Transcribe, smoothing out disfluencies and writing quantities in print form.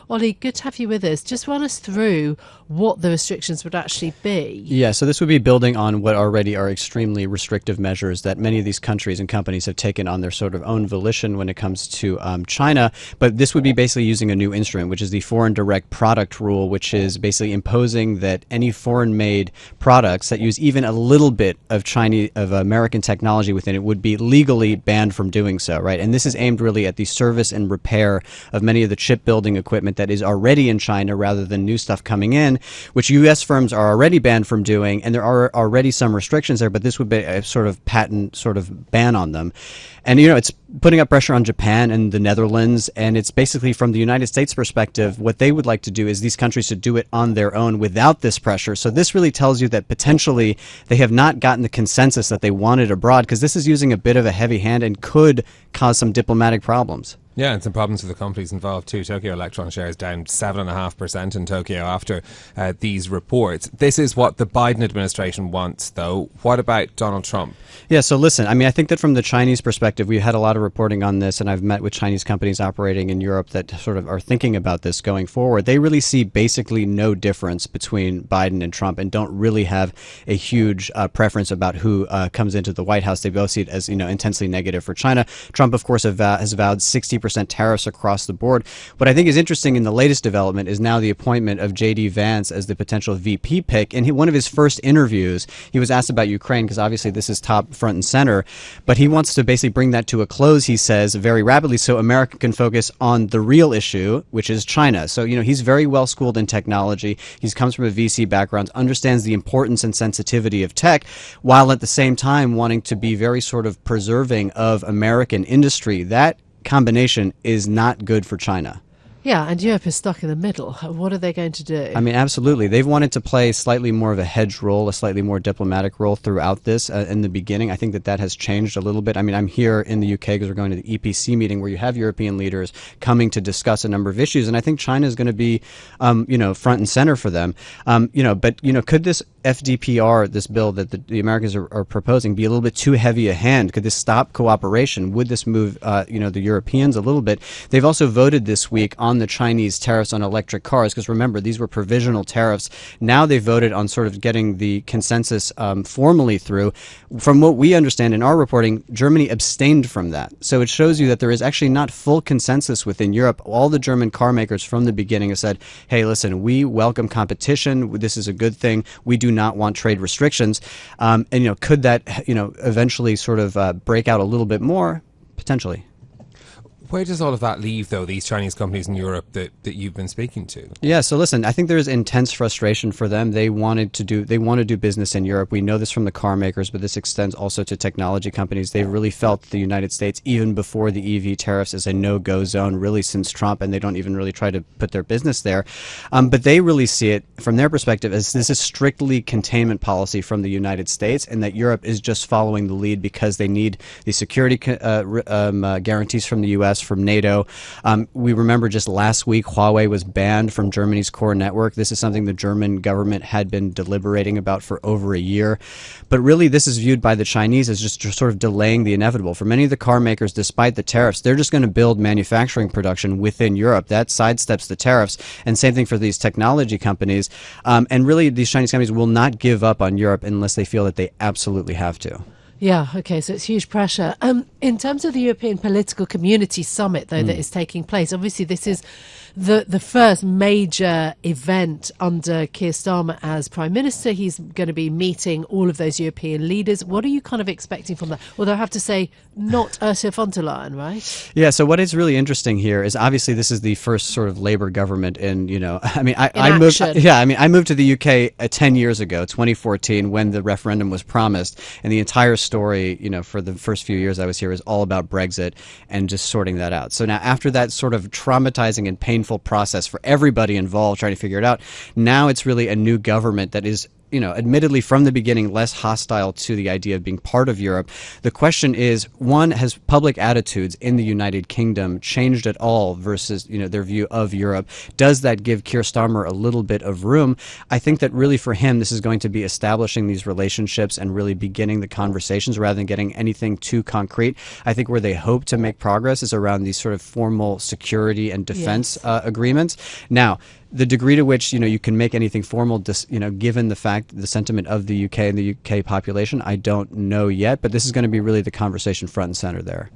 Ollie, good to have you with us. Just run us through what the restrictions would actually be. Yeah, so this would be building on what already are extremely restrictive measures that many of these countries and companies have taken on their sort of own volition when it comes to China. But this would be basically using a new instrument, which is the Foreign Direct Product Rule, which is basically imposing that any foreign-made products that use even a little bit of American technology within it would be legally banned from doing so, right? And this is aimed really at the service and repair of many of the chip building equipment that is already in China rather than new stuff coming in, which U.S. firms are already banned from doing, and there are already some restrictions there, but this would be a sort of patent sort of ban on them. And, it's putting up pressure on Japan and the Netherlands, and it's basically from the United States perspective, what they would like to do is these countries to do it on their own without this pressure. So this really tells you that potentially they have not gotten the consensus that they wanted abroad, because this is using a bit of a heavy hand and could cause some diplomatic problems. Yeah, and some problems for the companies involved too. Tokyo Electron shares down 7.5% in Tokyo after these reports. This is what the Biden administration wants, though. What about Donald Trump? Yeah, so listen, I think that from the Chinese perspective, we had a lot of reporting on this, and I've met with Chinese companies operating in Europe that sort of are thinking about this going forward. They really see basically no difference between Biden and Trump and don't really have a huge preference about who comes into the White House. They both see it as, intensely negative for China. Trump, of course, has vowed 60% tariffs across the board. What I think is interesting in the latest development is now the appointment of J.D. Vance as the potential VP pick. In one of his first interviews, he was asked about Ukraine, because obviously this is top front and center, but he wants to basically bring that to a close, he says, very rapidly, so America can focus on the real issue, which is China. So, he's very well schooled in technology. He comes from a VC background, understands the importance and sensitivity of tech, while at the same time wanting to be very sort of preserving of American industry. That combination is not good for China. Yeah, and Europe is stuck in the middle. What are they going to do? Absolutely. They've wanted to play slightly more of a hedge role, a slightly more diplomatic role throughout this in the beginning. I think that has changed a little bit. I'm here in the UK because we're going to the EPC meeting where you have European leaders coming to discuss a number of issues, and I think China is going to be, front and center for them. But could this FDPR, this bill that the Americans are proposing, be a little bit too heavy a hand? Could this stop cooperation? Would this move, the Europeans a little bit? They've also voted this week on the Chinese tariffs on electric cars, because remember, these were provisional tariffs. Now they voted on sort of getting the consensus formally through. From what we understand in our reporting, Germany abstained from that. So it shows you that there is actually not full consensus within Europe. All the German car makers from the beginning have said, hey, listen, we welcome competition. This is a good thing. We do not want trade restrictions. And, could that, eventually sort of break out a little bit more? Potentially. Where does all of that leave, though, these Chinese companies in Europe that you've been speaking to? Yeah, so listen, I think there's intense frustration for them. They want to do business in Europe. We know this from the car makers, but this extends also to technology companies. They've really felt the United States, even before the EV tariffs, as a no-go zone, really since Trump, and they don't even really try to put their business there. But they really see it, from their perspective, as this is strictly containment policy from the United States, and that Europe is just following the lead because they need the security guarantees from the U.S., from NATO. We remember just last week, Huawei was banned from Germany's core network. This is something the German government had been deliberating about for over a year. But really, this is viewed by the Chinese as just sort of delaying the inevitable. For many of the car makers, despite the tariffs, they're just going to build manufacturing production within Europe. That sidesteps the tariffs. And same thing for these technology companies. And really, these Chinese companies will not give up on Europe unless they feel that they absolutely have to. Yeah, okay, so it's huge pressure. In terms of the European Political Community Summit, though, that is taking place, obviously this is the first major event under Keir Starmer as Prime Minister. He's going to be meeting all of those European leaders. What are you kind of expecting from that? Although I have to say, not Ursula von der Leyen, right? Yeah, so what is really interesting here is obviously this is the first sort of Labour government I moved to the UK 10 years ago, 2014, when the referendum was promised, and the entire story, for the first few years I was here was all about Brexit and just sorting that out. So now after that sort of traumatizing and painful process for everybody involved trying to figure it out, now it's really a new government that is admittedly from the beginning less hostile to the idea of being part of Europe. The question is, one, has public attitudes in the United Kingdom changed at all versus, their view of Europe? Does that give Keir Starmer a little bit of room? I think that really for him, this is going to be establishing these relationships and really beginning the conversations rather than getting anything too concrete. I think where they hope to make progress is around these sort of formal security and defense agreements. Now, the degree to which you can make anything formal, given the sentiment of the UK and the UK population, I don't know yet. But this is going to be really the conversation front and center there.